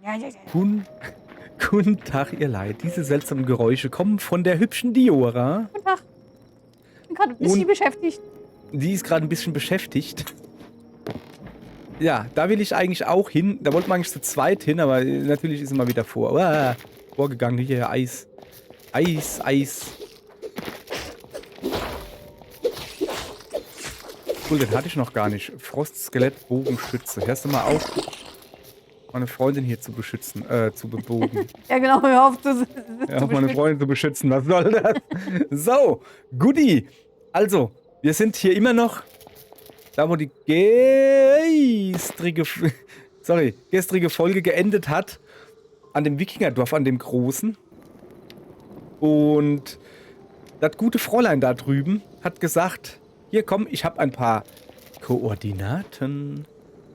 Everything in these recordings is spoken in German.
ja. Guten Tag, ihr Leid. Diese seltsamen Geräusche kommen von der hübschen Diora. Guten Tag. Ich bin gerade ein bisschen Und beschäftigt. die ist gerade ein bisschen beschäftigt. Ja, da will ich eigentlich auch hin. Da wollten wir eigentlich zu zweit hin, aber natürlich ist sie mal wieder vorgegangen. Hier, Eis. Eis, Eis. Cool, den hatte ich noch gar nicht. Frostskelett, Bogenschütze. Hörst du mal auf, meine Freundin hier zu beschützen, zu bebogen. Ja, genau, hör auf zu Ja, auf meine Freundin zu beschützen. Was soll das? So, Goodie. Also, wir sind hier immer noch da, wo die gestrige Folge geendet hat. An dem Wikingerdorf, an dem großen. Und das gute Fräulein da drüben hat gesagt, hier komm, ich habe ein paar Koordinaten.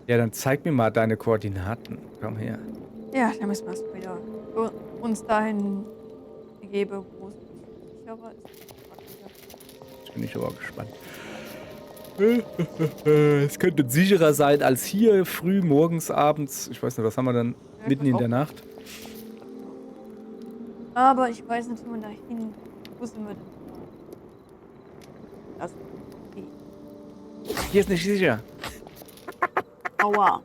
Ja, dann zeig mir mal deine Koordinaten. Komm her. Ja, dann müssen wir es wieder uns dahin begeben, wo es sicherer ist. Jetzt bin ich aber gespannt. Es könnte sicherer sein als hier, früh, morgens, abends. Ich weiß nicht, was haben wir dann Ja, mitten in der Nacht? Aber ich weiß nicht, wie man da hin. Wo sind wir denn? Das. Okay. Hier ist nicht sicher. Aua.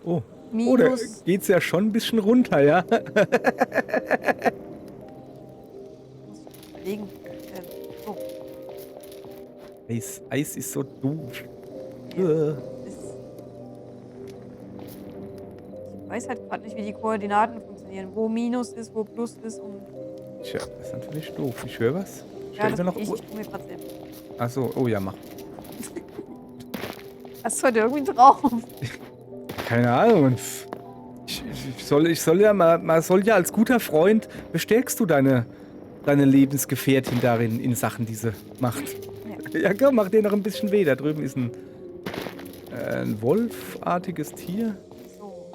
Oh. Oh, da Minus. geht's ja schon ein bisschen runter, ja? Muss ich überlegen. So. Eis ist so doof. Ist, ich weiß halt gerade nicht, wie die Koordinaten funktionieren. Wo Minus ist, wo Plus ist und. Tja, das ist natürlich doof. Ich höre was. Ja, das Stell bin ich tu mir gerade selbst. Achso, oh ja, mach. Hast du heute irgendwie drauf? Keine Ahnung. Ich soll ja, man soll ja als guter Freund, bestärkst du deine Lebensgefährtin darin, in Sachen, die sie macht. Ja. Ja, komm, mach dir noch ein bisschen weh. Da drüben ist ein wolfartiges Tier. So.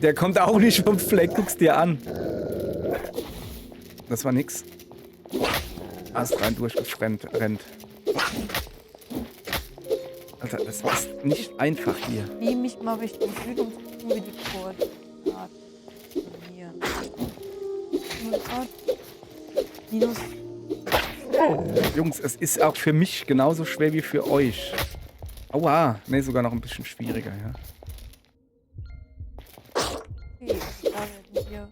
Der kommt auch nicht vom Fleck, guck's dir an. Das war nix. Ast rein durchgerennt. Alter, das ist nicht einfach hier. Beam mich mal Richtung Süden, um zu gucken, wie die Koordinaten funktionieren. Minus. Jungs, es ist auch für mich genauso schwer wie für euch. Aua, ne, sogar noch ein bisschen schwieriger, ja. Okay, da werden wir.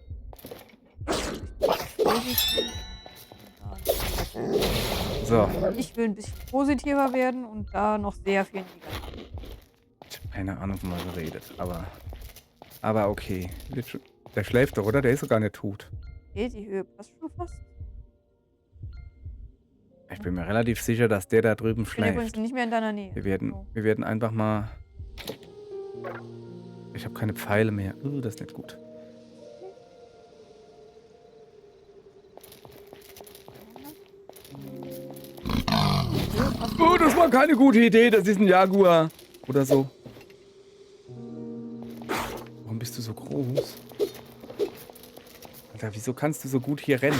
So. Ich will ein bisschen positiver werden und da noch sehr viel negativer. Ich habe keine Ahnung, wovon man redet, aber okay. Der schläft doch, oder? Der ist doch gar nicht tot. Okay, die Höhe passt schon fast. Ich bin mir relativ sicher, dass der da drüben Ich bin übrigens schläft. nicht mehr in deiner Nähe. Wir So. werden einfach mal... Ich habe keine Pfeile mehr. Das ist nicht gut. Oh, das war keine gute Idee. Das ist ein Jaguar. Oder so. Warum bist du so groß? Alter, wieso kannst du so gut hier rennen?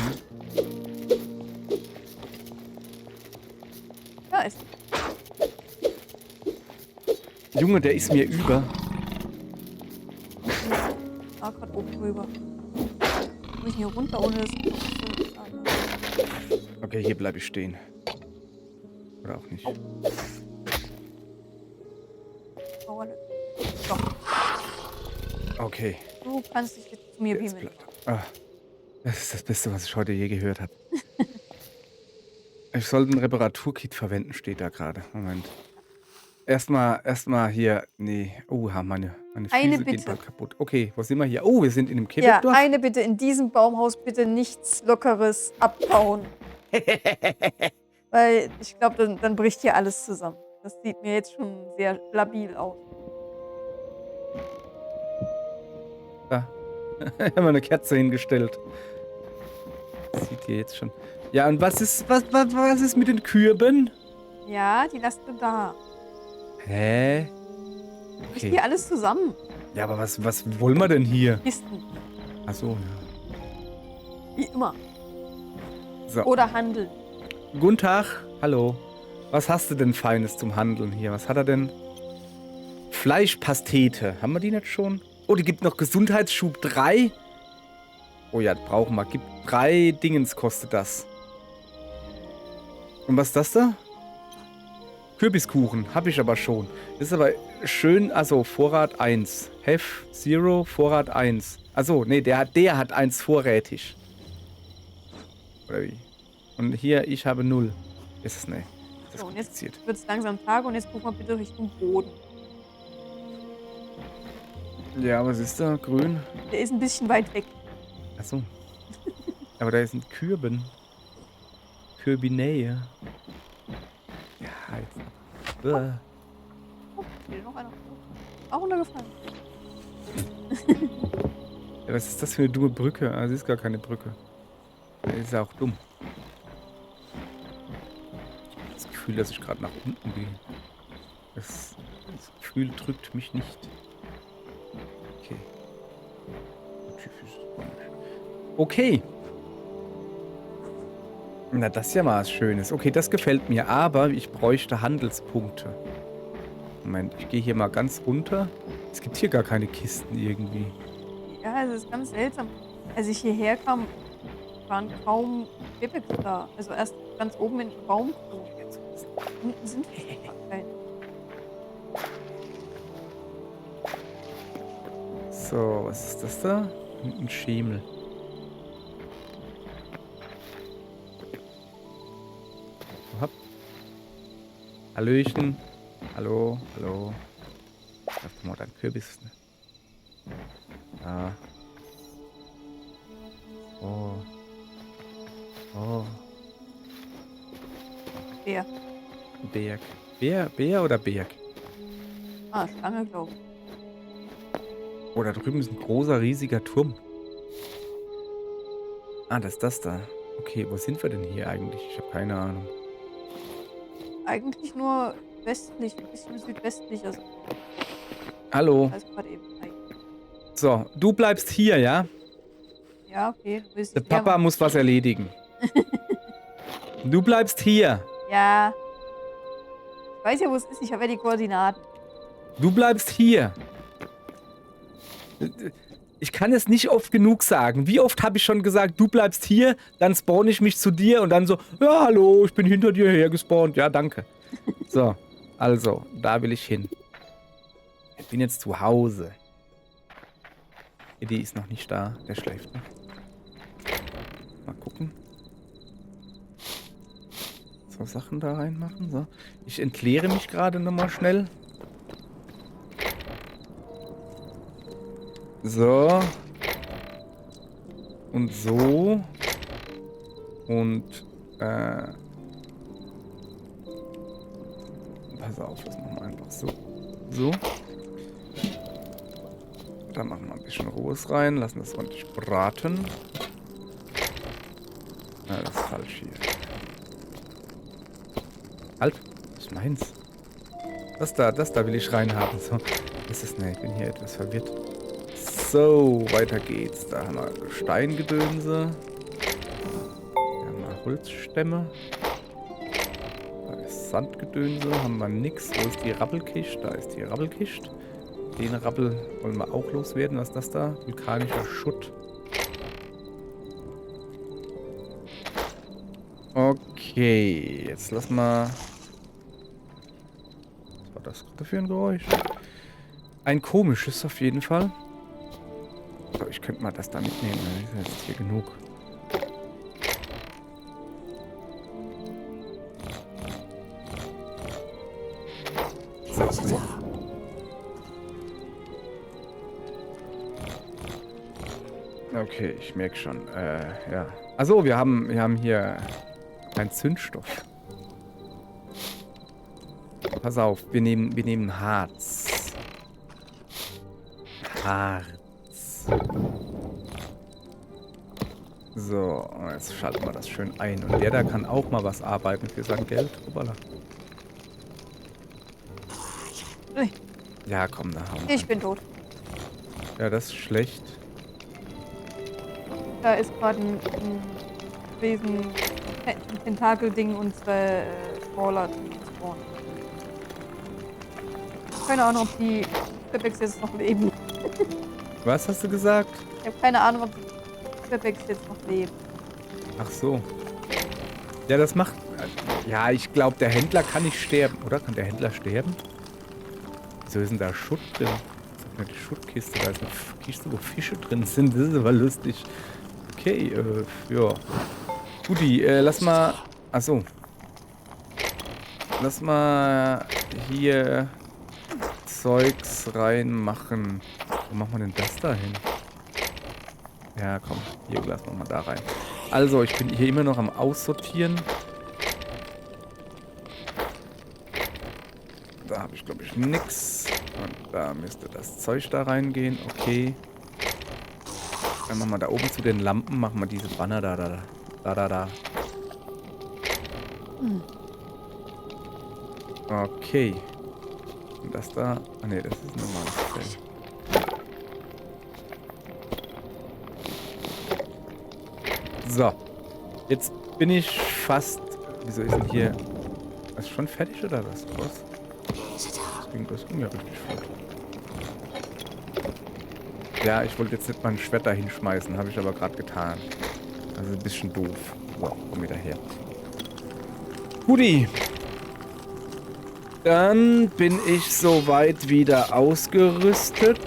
Da ist. Junge, der ist mir über. Ah, gerade oben drüber. Wir müssen hier runter, ohne das. Okay, hier bleibe ich stehen. Oder auch nicht. So, Okay. du kannst dich jetzt zu mir Jetzt beamen. das ist das Beste, was ich heute je gehört habe. Ich sollte ein Reparaturkit verwenden, steht da gerade. Moment. Erstmal hier. Nee. Oha, meine Eine Füße gehen Bitte. bald kaputt. Okay, wo sind wir hier? Oh, wir sind in einem Ja, Quebecdorf. eine Bitte, in diesem Baumhaus bitte nichts Lockeres abbauen. Weil ich glaube, dann bricht hier alles zusammen. Das sieht mir jetzt schon sehr labil aus. Da. Haben wir eine Kerze hingestellt. Das sieht hier jetzt schon. Ja, und was ist mit den Kürben? Ja, die lasst du da. Hä? Bricht Okay. hier alles zusammen. Ja, aber was wollen wir denn hier? Kisten. Achso, ja. Wie immer. So. Oder handeln. Guten Tag. Hallo. Was hast du denn Feines zum Handeln hier? Was hat er denn Fleischpastete. Haben wir die nicht schon? Oh, die gibt noch Gesundheitsschub 3. Oh ja, das brauchen wir. Gibt 3 Dingens kostet das. Und was ist das da? Kürbiskuchen. Habe ich aber schon. Das ist aber schön. Also, Vorrat 1. Have 0, Vorrat 1. Achso, nee, der hat 1 vorrätig. Oder wie? Und hier, ich habe 0. Ist es nicht. Das So, und ist jetzt wird es langsam Tag und jetzt gucken wir bitte Richtung Boden. Ja, was ist da? Grün? Der ist ein bisschen weit weg. Achso. Aber da sind Kürben. Kürbinäe. Ja, jetzt. Oh, hier noch einer. Auch runtergefallen. Ja, was ist das für eine dumme Brücke? Ah, sie ist gar keine Brücke. Die ist ja auch dumm. Ich habe das Gefühl, dass ich gerade nach unten gehe. Das Gefühl drückt mich nicht. Okay. Okay. Na, das ist ja mal was Schönes. Okay, das gefällt mir, aber ich bräuchte Handelspunkte. Moment, ich gehe hier mal ganz runter. Es gibt hier gar keine Kisten irgendwie. Ja, es ist ganz seltsam. Als ich hierher kam, waren kaum Pippets da. Also erst ganz oben in den Baum. Unten sind keine. So, was ist das da? Ein Schemel. Hopp. Hallöchen. Hallo, hallo. Ich dachte mal, dein Kürbis. Ne? Ja. Oh. Oh. Bär. Berg. Bär oder Berg? Ah, Schlange, glaube ich. Oh, da drüben ist ein großer, riesiger Turm. Ah, das ist das da. Okay, wo sind wir denn hier eigentlich? Ich habe keine Ahnung. Eigentlich nur westlich, ein bisschen südwestlich. Also, Hallo. da ist gerade eben. So, du bleibst hier, ja? Ja, okay. Du willst Der dich leer Papa machen. muss was erledigen. Du bleibst hier. Ja. Ich weiß ja, wo es ist. Ich habe ja die Koordinaten. Du bleibst hier. Ich kann es nicht oft genug sagen. Wie oft habe ich schon gesagt, du bleibst hier, dann spawn ich mich zu dir und dann so, ja, hallo, ich bin hinter dir hergespawnt. Ja, danke. So, also, da will ich hin. Ich bin jetzt zu Hause. Eddie ist noch nicht da, der schläft noch. Mal gucken. So, Sachen da reinmachen. So. Ich entleere mich gerade nochmal schnell. So. Und so. Und, pass auf, das machen wir einfach so. So. Dann machen wir ein bisschen Rohes rein, lassen das ordentlich braten. Ja, das ist falsch hier. Halt, das ist meins. Das da will ich reinhaben. So, das ist, ne, ich bin hier etwas verwirrt. So, weiter geht's. Da haben wir Steingedönse. Da haben wir Holzstämme. Da ist Sandgedönse, haben wir nix. Wo ist die Rappelkist? Da ist die Rappelkist. Den Rappel wollen wir auch loswerden. Was ist das da? Vulkanischer Schutt. Okay, jetzt lass mal... Was war das gerade für ein Geräusch? Ein komisches auf jeden Fall. So, ich könnte mal das da mitnehmen. Das ist jetzt hier genug. So. Okay, ich merke schon. Ja. Achso, wir haben hier einen Zündstoff. Pass auf, wir nehmen Harz. Harz. So, jetzt schalten wir das schön ein. Und der da kann auch mal was arbeiten für sein Geld. Hoppala. Ui, Ja, komm, da haben wir. ich bin tot. Ja, das ist schlecht. Da ist gerade ein riesen Tentakelding und zwei Spawner spawnen. keine Ahnung, ob die Pepex jetzt noch leben. Was hast du gesagt? Ich habe keine Ahnung, ob die Pepex jetzt noch leben. Ach so. Ja, das macht... Ja, ich glaube, der Händler kann nicht sterben. Oder? Kann der Händler sterben? Wieso ist denn da Schutt drin? Das ist eine Schuttkiste. Da ist eine Kiste, wo Fische drin sind. Das ist aber lustig. Okay, ja. Guti, lass mal... Achso. Lass mal hier Zeugs reinmachen. Wo machen wir denn das da hin? Ja, komm. Hier, lassen wir mal da rein. Also, ich bin hier immer noch am Aussortieren. Da habe ich, glaube ich, nix. Und da müsste das Zeug da reingehen. Okay. Dann machen wir da oben zu den Lampen, machen wir diese Banner da. Okay. Und das da... Ah ne, das ist ein normales Fell. So. Jetzt bin ich fast... Wieso ist denn hier... Ist schon fertig oder was? Was? Das ging ja richtig flott. Ja, ich wollte jetzt nicht mal ein Schwert da hinschmeißen, habe ich aber gerade getan. Das ist ein bisschen doof. So, komm wieder her. Guti. Dann bin ich soweit wieder ausgerüstet.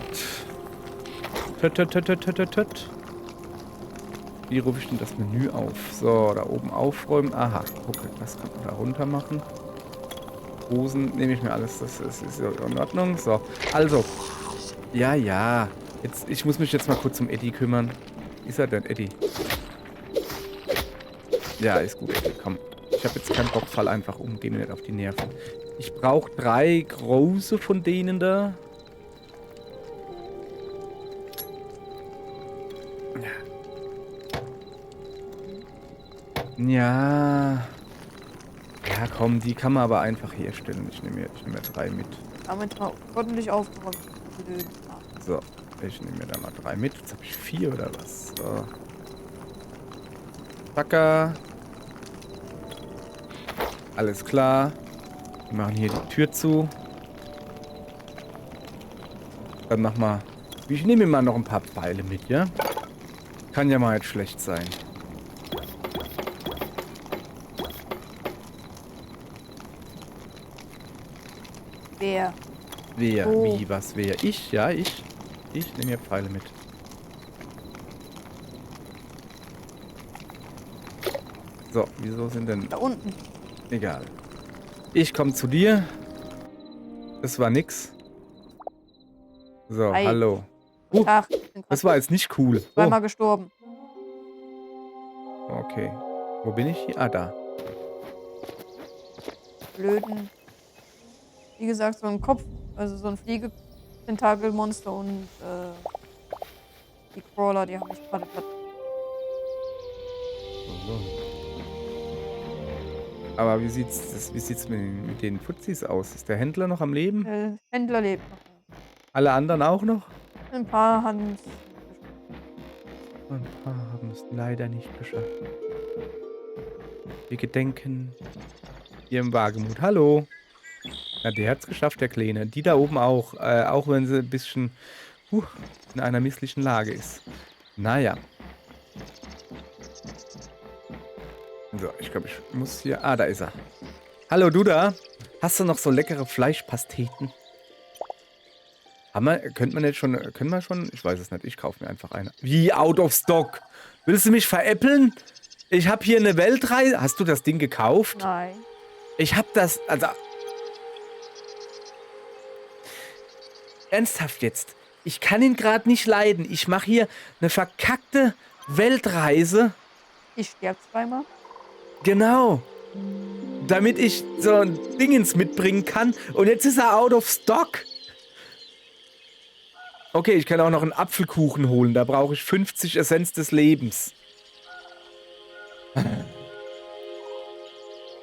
Wie rufe ich denn das Menü auf? So, da oben aufräumen. Aha, okay, das kann man da runter machen. Hosen nehme ich mir alles, das ist in Ordnung. So, also. Ja. Jetzt, ich muss mich jetzt mal kurz um Eddie kümmern. Wie ist er denn, Eddie? Ja, ist gut, Eddie, komm. Ich habe jetzt keinen Bock, fall einfach um, geh mir nicht auf die Nerven. Ich brauche 3 große von denen da. Ja, komm, die kann man aber einfach herstellen. Ich nehme mir 3 mit. Damit mal ordentlich aufgeräumt. So, ich nehme mir da mal 3 mit. Jetzt habe ich 4 oder was? So. Packer. Alles klar. Wir machen hier die Tür zu. Dann mach mal... Ich nehme mir mal noch ein paar Pfeile mit, ja? Kann ja mal jetzt schlecht sein. Wer? Wer? Oh. Wie? Was? Wer? Ich? Ja, ich. Ich nehme mir Pfeile mit. So, wieso sind denn... Da unten. Egal. Ich komme zu dir. Das war nix. So, Hi. hallo. Ach, ich bin Das war jetzt nicht cool. zweimal gestorben. Okay. Wo bin ich hier? Ah, da. Blöden. Wie gesagt, so ein Kopf, also so ein Fliege-Tentakel-Monster und die Crawler, die haben mich gerade platt. Aber wie sieht's mit den Fuzis aus? Ist der Händler noch am Leben? Der Händler lebt noch. Alle anderen auch noch? Ein paar haben es. Ein paar haben es leider nicht geschafft. Wir gedenken ihrem Wagemut. Hallo. Na, der hat's geschafft, der Kleine. Die da oben auch. Auch wenn sie ein bisschen in einer misslichen Lage ist. Naja. So, ich glaube, ich muss hier... Ah, da ist er. Hallo, du da? Hast du noch so leckere Fleischpasteten? Können wir schon? Ich weiß es nicht. Ich kaufe mir einfach eine. Wie out of stock? Willst du mich veräppeln? Ich habe hier eine Weltreise. Hast du das Ding gekauft? Nein. Ich habe das... Also... Ernsthaft jetzt. Ich kann ihn gerade nicht leiden. Ich mache hier eine verkackte Weltreise. Ich sterbe zweimal. Genau. Damit ich so ein Dingens mitbringen kann. Und jetzt ist er out of stock. Okay, ich kann auch noch einen Apfelkuchen holen. Da brauche ich 50 Essenz des Lebens.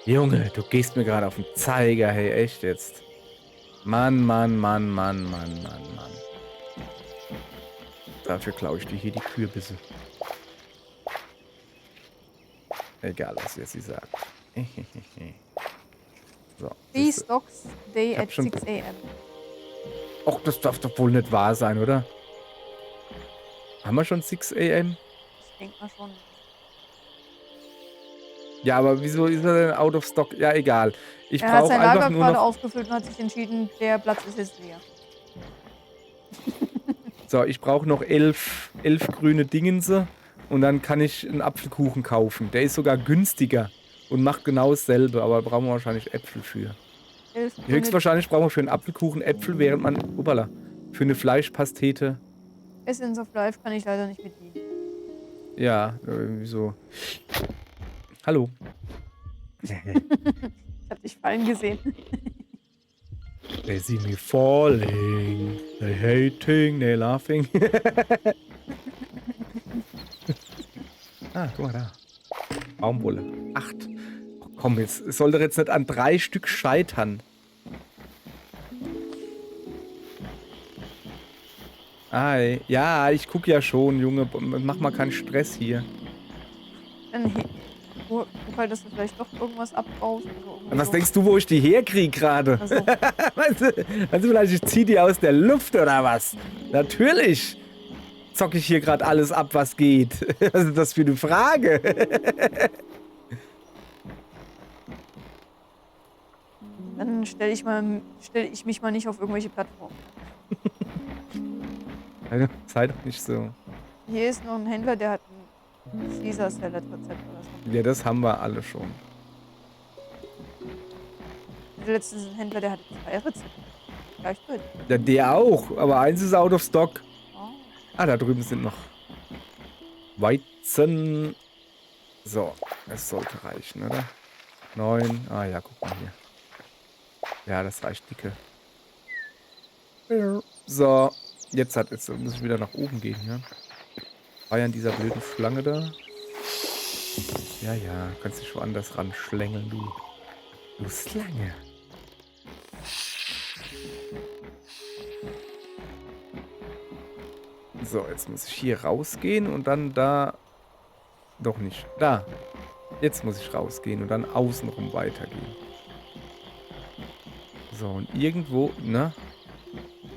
Junge, du gehst mir gerade auf den Zeiger. Hey, echt jetzt. Mann. Dafür klaue ich dir hier die Kürbisse. Egal, was jetzt sie sagt. So, 3 stocks day hab at schon- 6 a.m. Och, das darf doch wohl nicht wahr sein, oder? Haben wir schon 6 AM? Ich denke mal schon. Ja, aber wieso ist er denn out of stock? Ja, egal. Ich Er hat brauche sein einfach Lager nur gerade noch... aufgefüllt und hat sich entschieden, der Platz ist jetzt leer. So, ich brauche noch 11 grüne Dingense und dann kann ich einen Apfelkuchen kaufen. Der ist sogar günstiger und macht genau dasselbe, aber brauchen wir wahrscheinlich Äpfel für. 11 grüne- Höchstwahrscheinlich brauchen wir für einen Apfelkuchen Äpfel, während man... Uppala. Für eine Fleischpastete... Essence of Life kann ich leider nicht bedienen. Ja, irgendwie so. Hallo. Ich hab dich fallen gesehen. They see me falling. They hating, they laughing. Ah, guck mal da. Baumwolle. 8. Oh, komm, jetzt es soll doch jetzt nicht an 3 Stück scheitern. Ei, ja, ich guck ja schon, Junge. Mach mal keinen Stress hier. Dann guck halt, dass du vielleicht doch irgendwas abbaust. Also irgendwie Was so. denkst du, wo ich die herkrieg gerade? Also, Weißt du, vielleicht ich zieh die aus der Luft oder was? Natürlich zocke ich hier gerade alles ab, was geht. Was ist das für eine Frage? dann stelle ich mich mal nicht auf irgendwelche Plattformen. Sei doch nicht so. Hier ist noch ein Händler, der hat ein Caesar Salad Rezept oder so. Ja, das haben wir alle schon. Der letzte ist ein Händler, der hat 2 Rezepte. Gleichzeitig. Ja, der auch, aber eins ist out of stock. Oh. Ah, da drüben sind noch Weizen. So, das sollte reichen, oder? 9. Ah ja, guck mal hier. Ja, das reicht dicke. So, jetzt muss ich wieder nach oben gehen, ja? War ja an dieser blöden Schlange da. Ja, ja, kannst dich woanders ranschlängeln, du Schlange. So, jetzt muss ich hier rausgehen und dann da... Doch nicht. Da. Jetzt muss ich rausgehen und dann außenrum weitergehen. So, und irgendwo, ne?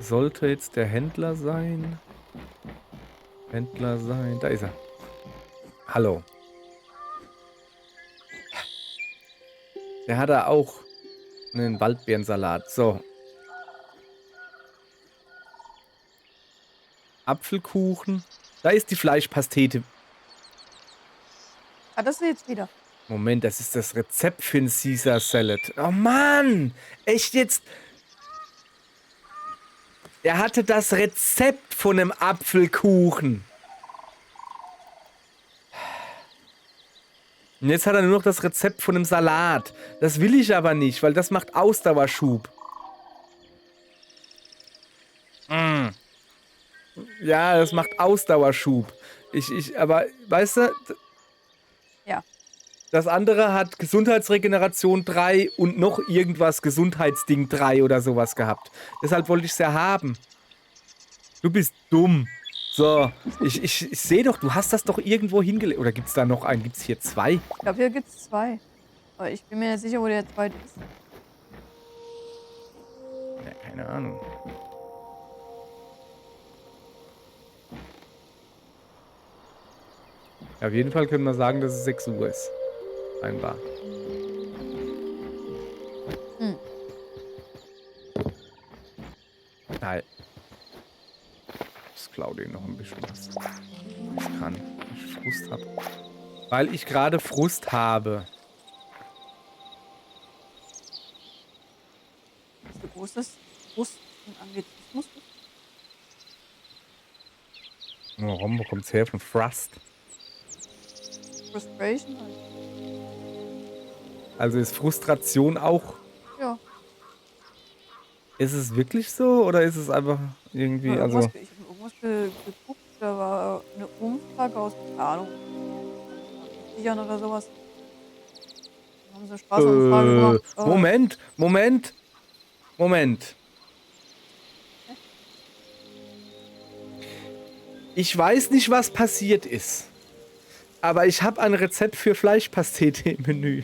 Sollte jetzt der Händler sein. Da ist er. Hallo. Der hat da auch einen Waldbeerensalat. So. Apfelkuchen. Da ist die Fleischpastete. Ah, das ist jetzt wieder. Moment, das ist das Rezept für einen Caesar Salad. Oh Mann! Echt jetzt? Er hatte das Rezept von einem Apfelkuchen. Und jetzt hat er nur noch das Rezept von einem Salat. Das will ich aber nicht, weil das macht Ausdauerschub. Mm. Ja, das macht Ausdauerschub. Aber, weißt du... Ja. Das andere hat Gesundheitsregeneration 3 und noch irgendwas Gesundheitsding 3 oder sowas gehabt. Deshalb wollte ich es ja haben. Du bist dumm. So, ich sehe doch, du hast das doch irgendwo hingelegt. Oder gibt es da noch einen? Gibt es hier 2? Ich glaube, hier gibt es 2. Aber ich bin mir nicht sicher, wo der zweite ist. Ja, keine Ahnung. Ja, auf jeden Fall können wir sagen, dass es 6 Uhr ist. Scheinbar. Nein. Ich klaue denen noch ein bisschen was. Ich kann. Ich Frust habe. Weil ich gerade Frust habe. Wie groß das Frust und Anglizismus ist? Warum? Wo kommt's her? Von Frust? Frustration halt. Also ist Frustration auch... Ja. Ist es wirklich so? Oder ist es einfach irgendwie... Ja, Also ich habe irgendwas geguckt, da war eine Umfrage aus, keine Ahnung, Sichern oder sowas. Da haben sie Straßenumfrage gemacht. Moment. Ich weiß nicht, was passiert ist. Aber ich habe ein Rezept für Fleischpastete im Menü.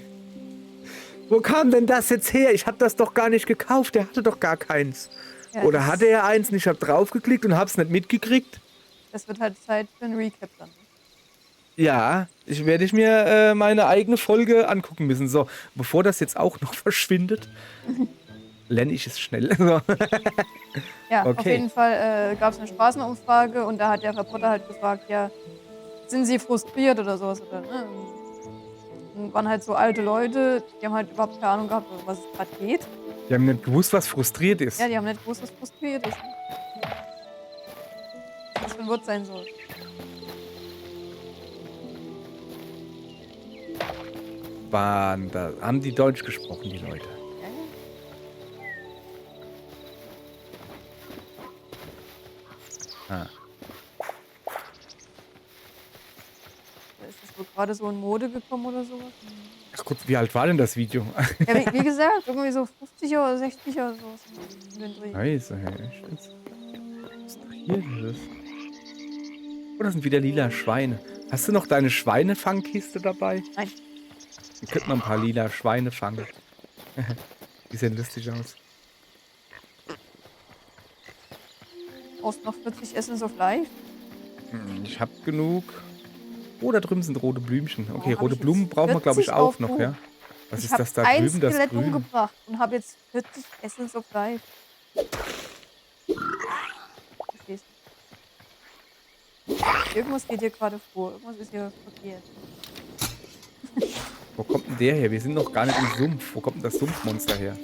Wo kam denn das jetzt her? Ich habe das doch gar nicht gekauft. Der hatte doch gar keins. Ja, Oder hatte er eins und ich habe draufgeklickt und hab's nicht mitgekriegt? Das wird halt Zeit für ein Recap dann. Ja, werde ich mir meine eigene Folge angucken müssen. So, bevor das jetzt auch noch verschwindet, lerne ich es schnell. So. Ja, auf Okay. jeden Fall gab es eine Straßenumfrage und da hat der Reporter halt gefragt, ja, sind Sie frustriert oder sowas? Oder, ne? Und waren halt so alte Leute, die haben halt überhaupt keine Ahnung gehabt, um was es gerade geht. Die haben nicht gewusst, was frustriert ist. Ja, die haben nicht gewusst, was frustriert ist. Ne? Was das für ein Wort sein soll. Da haben die Deutsch gesprochen, die Leute. Ja, ja. Ah. Oder ist das wohl gerade so in Mode gekommen oder sowas? Ach gut, wie alt war denn das Video? Ja, wie gesagt, irgendwie so 50er oder 60er oder sowas. In den Dreh. Scheiße, hey, echt jetzt? Frustriert ist das. Oh, das sind wieder lila Schweine. Hast du noch deine Schweinefangkiste dabei? Nein. Wir könnten mal ein paar lila Schweine fangen. Die sehen lustig aus. Brauchst noch 40 Essence of Life? Ich hab genug. Oh, da drüben sind rote Blümchen. Okay, hab rote ich jetzt Blumen brauchen wir, glaube ich, 40 auch auf noch, Buch? ja? Was Ich ist habe das da ein drüben, das Skelett Grün? umgebracht und habe jetzt 40 Essence of Life. Verstehst du? Irgendwas geht hier gerade vor. Irgendwas ist hier verkehrt. Wo kommt denn der her? Wir sind noch gar nicht im Sumpf. Wo kommt denn das Sumpfmonster her?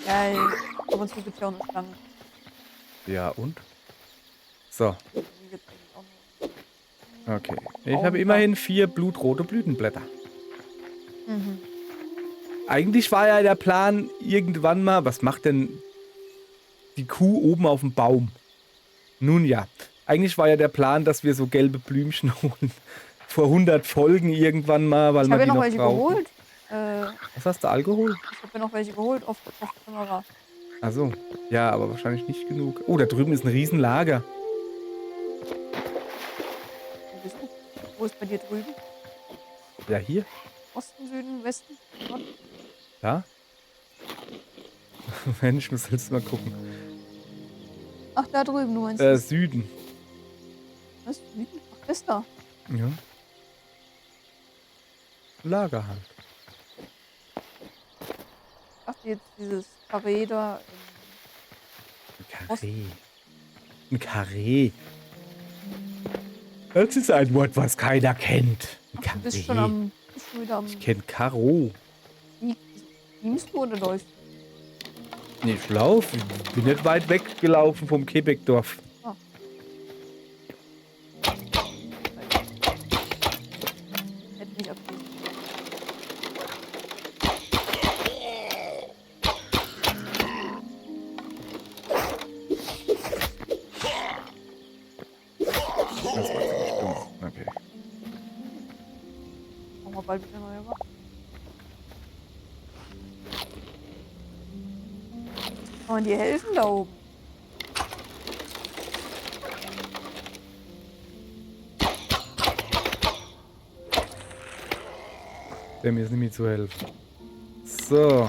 Geil. Ab und zu gibt es ja auch eine Schlange. Ja, und? So, Die gibt's eigentlich auch nur. okay. Ich habe immerhin 4 blutrote Blütenblätter. Mhm. Eigentlich war ja der Plan irgendwann mal, was macht denn die Kuh oben auf dem Baum? Nun ja, eigentlich war ja der Plan, dass wir so gelbe Blümchen holen. Vor 100 Folgen irgendwann mal, weil Ich man habe ja die noch noch welche brauchen. geholt. Was hast du, Alkohol? Ich habe ja noch welche geholt auf Kamera. Ach so. Ja, aber wahrscheinlich nicht genug. Oh, da drüben ist ein Riesenlager. Ja, wieso? Wo ist bei dir drüben? Ja, hier. Osten, Süden, Westen, Norden? Da? Mensch, muss jetzt mal gucken. Ach, da drüben, du meinst das? Süden. Was? Süden? Ach, ist da. Ja. Lager halt. Ich dachte jetzt dieses Karree da. Ein Karree. Ein Karree. Das ist ein Wort, was keiner kennt. Ein Ach, du bist Karree. schon wieder am. Ich kenne Karo. Teamst du oder läufst Nee, ich laufe. Ich bin nicht weit weggelaufen vom Quebecdorf. du? Ah. Hätte mich abschließen. Das war ziemlich dumm. Okay. Brauchen wir bald wieder neue Waffen. Kann man dir helfen da oben? Der mir ist nicht mehr zu helfen. So.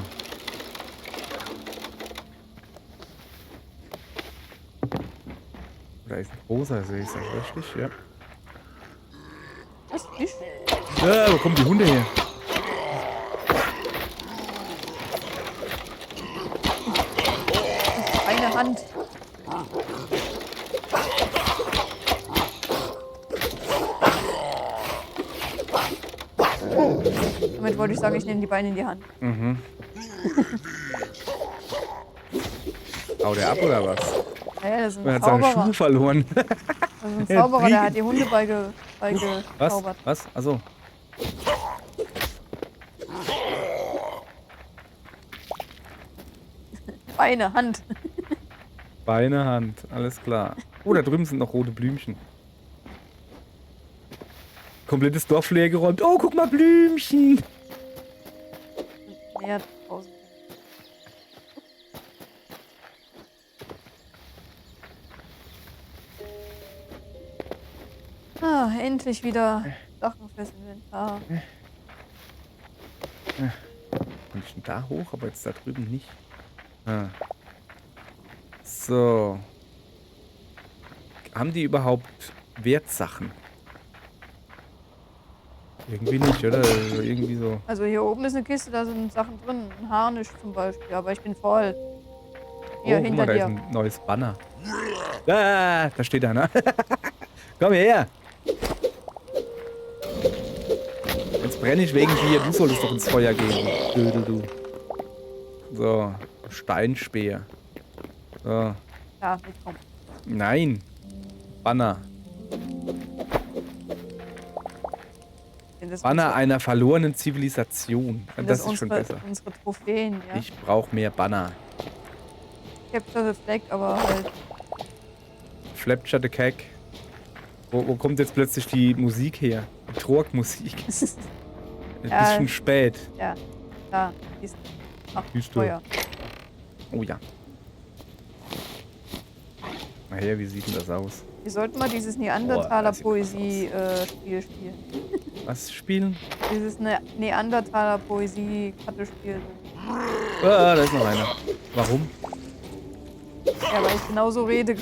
Da ist ein großer See, ist das richtig? Ja. Was? Fisch? Ja, wo kommen die Hunde her? Eine Hand. Damit wollte ich sagen, ich nehme die Beine in die Hand. Mhm. Hau der ab oder was? Ja, das ist Er ein hat seine Zauberer. Schuhe verloren. Das ist ein Zauberer, der hat die Hunde Was? beigezaubert. Was? Achso. Beine, Hand. Beine, Hand. Alles klar. Oh, da drüben sind noch rote Blümchen. Komplettes Dorf leer geräumt. Oh, guck mal, Blümchen. Näher draußen. Ah, endlich wieder Sachen fürs Inventar. Kann ich denn da hoch, aber jetzt da drüben nicht. Ah. So. Haben die überhaupt Wertsachen? Irgendwie nicht, oder? Also irgendwie so. Also hier oben ist eine Kiste, da sind Sachen drin. Ein Harnisch zum Beispiel, aber ich bin voll. Hier, Oh, guck hinter mal, da ist dir. ein neues Banner. Ah, da steht einer. Komm her. Jetzt brenne ich wegen dir. Du solltest doch ins Feuer gehen, du Dödel, du. So, Steinspeer. So, Ja, mitkommen. nein. Banner. Sind das Banner unsere, einer verlorenen Zivilisation. sind Das ist schon unsere, besser. unsere Trophäen, ja? Ich brauche mehr Banner. Capture the Flag, aber halt. Flapture the Cack. Wo kommt jetzt plötzlich die Musik her? Die Trog-Musik. Ein Ja. bisschen spät. Ja, da ist. Ach, Siehst du. Feuer. Oh ja. Naja, wie sieht denn das aus? Wir sollten mal dieses Oh, das sieht Neandertaler-Poesie-Spiel spielen. Was spielen? Dieses Neandertaler-Poesie-Kartenspiel. Ah, da ist noch einer. Warum? Ja, weil ich genauso rede.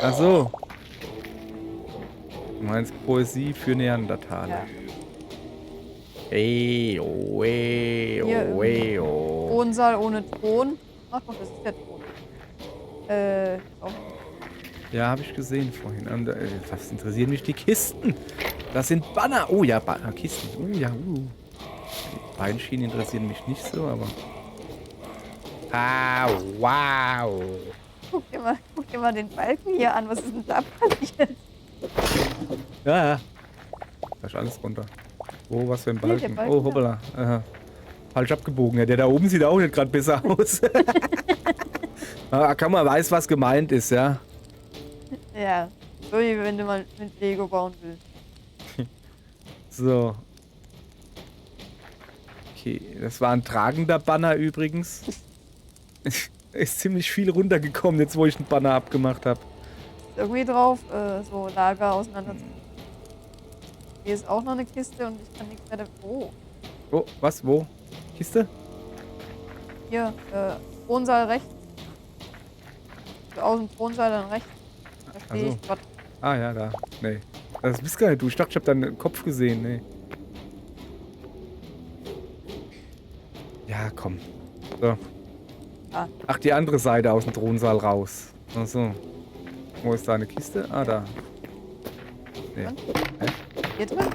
Ach so. Du meinst Poesie für Neandertaler. Ja. Ey, oh, ey, Hier oh, ey, oh. Thronsaal ohne Thron. Ach doch, das ist der Thron. Auch. Ja, habe ich gesehen vorhin. Und, was interessieren mich die Kisten? Das sind Banner. Oh ja, Kisten. Oh ja, Die Beinschienen interessieren mich nicht so, aber... Ah, wow. Guck dir mal den Balken hier an. Was ist denn da passiert? Ja. Da ist alles runter. Oh, was für ein Hier, der Balken. Balken Oh, hoppala. Aha. Falsch abgebogen. Ja, der da oben sieht auch nicht gerade besser aus. Kann man weiß, was gemeint ist, ja. Ja, so wie wenn du mal mit Lego bauen willst. So. Okay, das war ein tragender Banner übrigens. Ist ziemlich viel runtergekommen, jetzt wo ich einen Banner abgemacht habe. Irgendwie drauf, so Lager auseinander. Hier ist auch noch eine Kiste und ich kann nichts mehr. Oh, Oh, was? Wo? Kiste? hier, Thronsaal rechts. So aus dem Thronsaal dann rechts. Da stehe Ach so. ich grad. Ah ja, da. Nee. Das bist gar nicht du. Ich dachte, ich habe deinen Kopf gesehen. Nee. Ja, komm. So. Ah. Ach, die andere Seite aus dem Thronsaal raus. Ach so. Wo ist da eine Kiste? Ah, da. Nee. Und? Hä? Hier drin?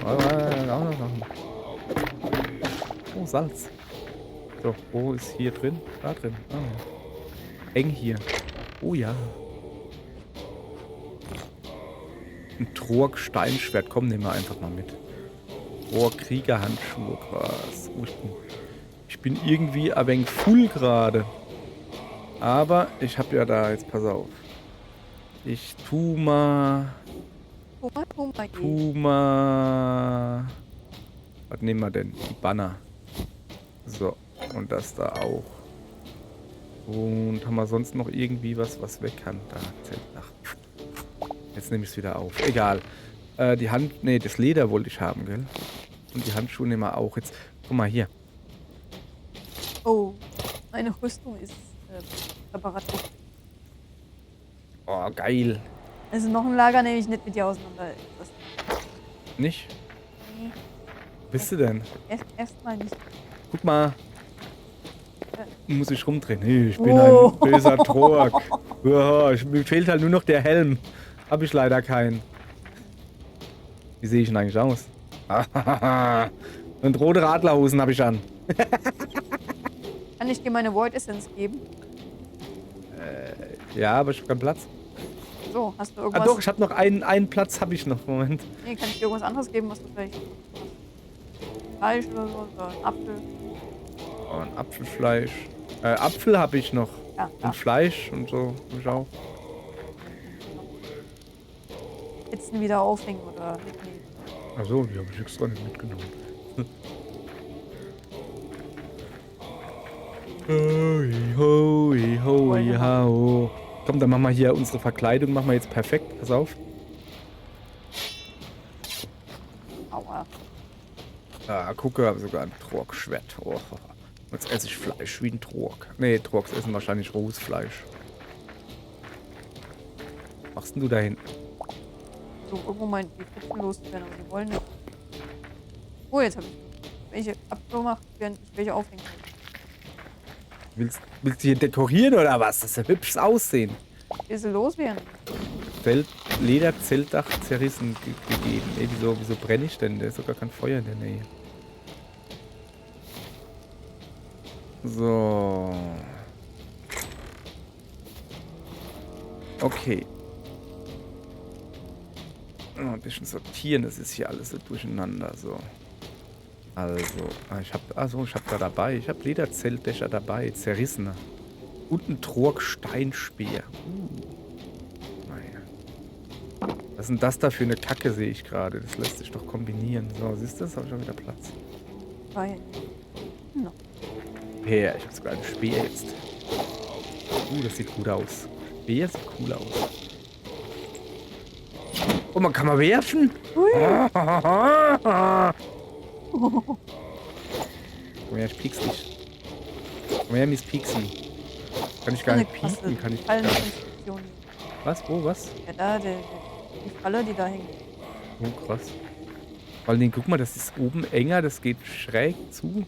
Auch noch Sachen. Oh, Salz. So, wo ist hier drin? Da drin. Ah. Eng hier. Oh ja. Ein Trog-Steinschwert. Komm, nehmen wir einfach mal mit. Trog-Kriegerhandschuhe. Was? Oh, ich bin irgendwie ein wenig full gerade. Aber ich habe ja da, jetzt pass auf. Ich tu mal... Was nehmen wir denn? Die Banner. So. Und das da auch. Und haben wir sonst noch irgendwie was weg kann? Da zählt nach. Jetzt nehme ich es wieder auf. Egal. Die Hand... Ne, das Leder wollte ich haben, gell? Und die Handschuhe nehmen wir auch. Jetzt... Guck mal hier. Oh, meine Rüstung ist reparativ. Oh, geil. Also noch ein Lager nehme ich nicht mit dir auseinander. Das, Nicht? nee, Wo bist du denn? erstmal nicht. Guck mal. Muss ich rumdrehen. Nee, ich bin Oh. ein böser Trog. Ja, mir fehlt halt nur noch der Helm. Hab ich leider keinen. Wie sehe ich denn eigentlich aus? Und rote Radlerhosen habe ich an. Kann ich dir meine Void Essence geben? Ja, aber ich habe keinen Platz. So, hast du Ah irgendwas? doch, ich habe noch einen Platz, habe ich noch. Moment. Nee, kann ich dir irgendwas anderes geben, was du vielleicht Fleisch oder so, oder ein Apfel? Oh, ein Apfelfleisch. Apfel habe ich noch. Ja, ja. Und Fleisch und so. Hab ich auch. Pizzen wieder aufhängen oder mitnehmen. Achso, die habe ich extra nicht mitgenommen. Hoi, hoi, hoi, hau. Komm, dann machen wir hier unsere Verkleidung. Machen wir jetzt perfekt. Pass auf. Aua. Ah, gucke, habe sogar ein Trog-Schwert. Oh, jetzt esse ich Fleisch wie ein Trog. Nee, Trogs essen wahrscheinlich rohes Fleisch. machst denn du da hinten? So, irgendwo meint die Pfützen loszuwerden, aber die wollen nicht. Oh, jetzt habe ich welche abgemacht, während ich welche aufhängen kann. Willst du hier dekorieren oder was? Das ist ja hübsches Aussehen. Will sie loswerden? Lederzeltdach zerrissen gegeben. Ey, wieso brenne ich denn? Da ist sogar kein Feuer in der Nähe. So. Okay. Ein bisschen sortieren, das ist hier alles so durcheinander. So. Also, ich hab da dabei. Ich habe Lederzeltdächer dabei. Zerrissene. Und ein Trog-Steinspeer. Naja. Was ist denn das da für eine Kacke, sehe ich gerade. Das lässt sich doch kombinieren. So, siehst du, das habe ich schon wieder Platz. Weil. No. Ja, ich habe sogar einen Speer jetzt. Das sieht gut aus. Speer sieht cool aus. Oh, man kann mal werfen. Ui. Komm her, ich piek's dich. Komm her, Miss Pixie. Kann ich gar nicht pieken, kann ich. Fallenkonstruktion. Was? Wo? Was? Ja, da, die Falle, die da hängt. Oh, krass. Vor allem, guck mal, das ist oben enger, das geht schräg zu.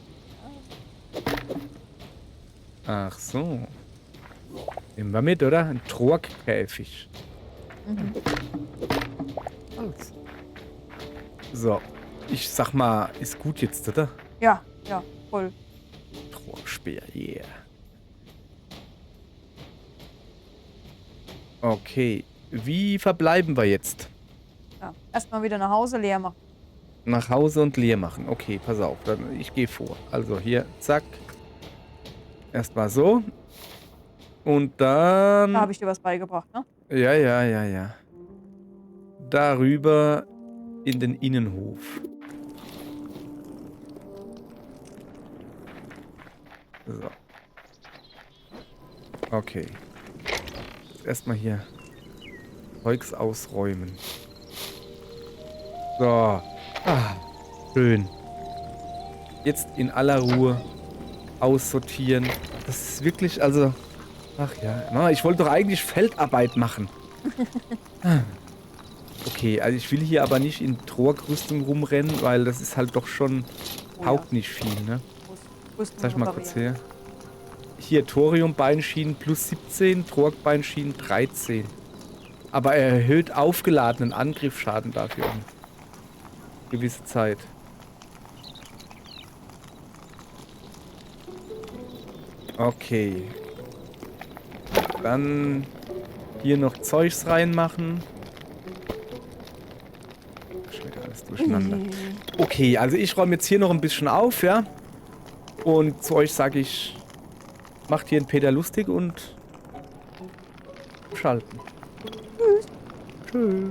Ach so. Nehmen wir mit, oder? Ein Trogkäfig. Mhm. Alles. So. Ich sag mal, ist gut jetzt, oder? Ja, ja, voll. Trogspeer, yeah. Okay. Wie verbleiben wir jetzt? Ja. Erstmal wieder nach Hause leer machen. Nach Hause und leer machen. Okay, pass auf. Dann, ich gehe vor. Also hier, zack. Erstmal so. Und dann... Da habe ich dir was beigebracht, ne? Ja. Darüber in den Innenhof. So. Okay. Erstmal hier Zeugs ausräumen. So. Ah, schön. Jetzt in aller Ruhe aussortieren. Das ist wirklich, also... Ach ja, ich wollte doch eigentlich Feldarbeit machen. Okay, also ich will hier aber nicht in Trog-Rüstung rumrennen, weil das ist halt doch schon... Taugt nicht viel, ne? Zeig ich mal kurz her. Hier, Thorium-Beinschienen plus 17, Trog-Beinschienen 13. Aber er erhöht aufgeladenen Angriffsschaden dafür um gewisse Zeit. Okay. Dann hier noch Zeugs reinmachen. Schon wieder alles durcheinander. Okay, also ich räume jetzt hier noch ein bisschen auf, ja? Und zu euch sage ich, macht hier einen Peter lustig und schalten. Tschüss. Tschüss.